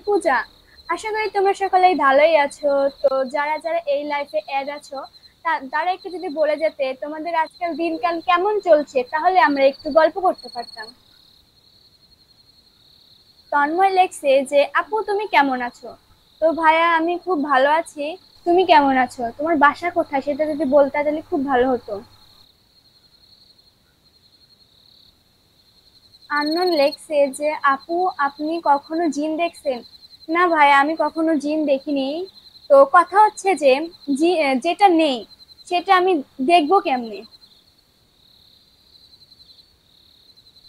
পূজা। আশা করি তোমরা সকলেই ভালোই আছো। তো যারা যারা এই লাইফে অ্যাড আছো তারা একটু যদি বলে যেতে তোমাদের আজকাল দিনকাল কেমন চলছে, তাহলে আমরা একটু গল্প করতে পারতাম। তন্ময় লেখছে যে আপু তুমি কেমন আছো। তো ভাইয়া আমি খুব ভালো আছি। তুমি কেমন আছো, তোমার বাসা কোথায় সেটা যদি বলতে তাহলে খুব ভালো হতো। আননোন লেখছে যে আপু আপনি কখনো জিন দেখছেন। না ভাই, আমি কখনো জিন দেখিনি। তো কথা হচ্ছে যে যেটা নেই সেটা আমি দেখবো কেমনে।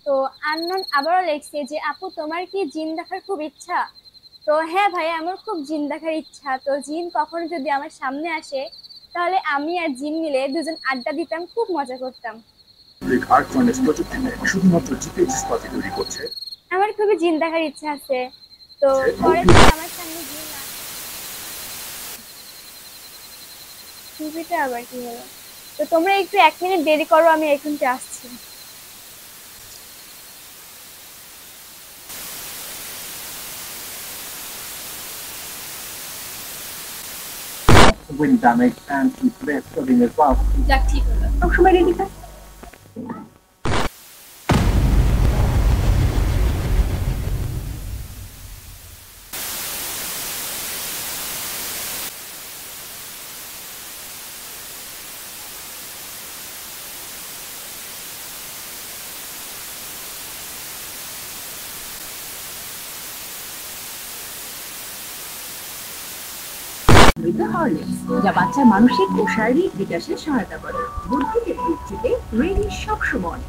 তো আননোন আবারও লিখছে যে আপু তোমার কি জিন দেখার খুব ইচ্ছা। তো হ্যাঁ ভাই, আমার খুব জিন দেখার ইচ্ছা। তো জিন কখনো যদি আমার সামনে আসে তাহলে আমি আর জিন মিলে দুজন আড্ডা দিতাম, খুব মজা করতাম। শুধুমাত্র জিপিএস ইস্পাতে তৈরি করছে। আমার খুবই জিন দেখার ইচ্ছা আছে। তো পরে যদি আমার সামনে জিন না, মুভিটা আবার কি হলো। তো তোমরা একটু 1 মিনিট দেরি করো, আমি এখনই আসছি। Wind damage and keep their flooding as well. যাক ঠিক হলো, সবসময় রেডি থাক। মৃদু হরলিক্স, যা বাচ্চার মানসিক ও শারীরিক বিকাশে সহায়তা করে। বুদ্ধিকে বৃদ্ধিতে রেডি সবসময়।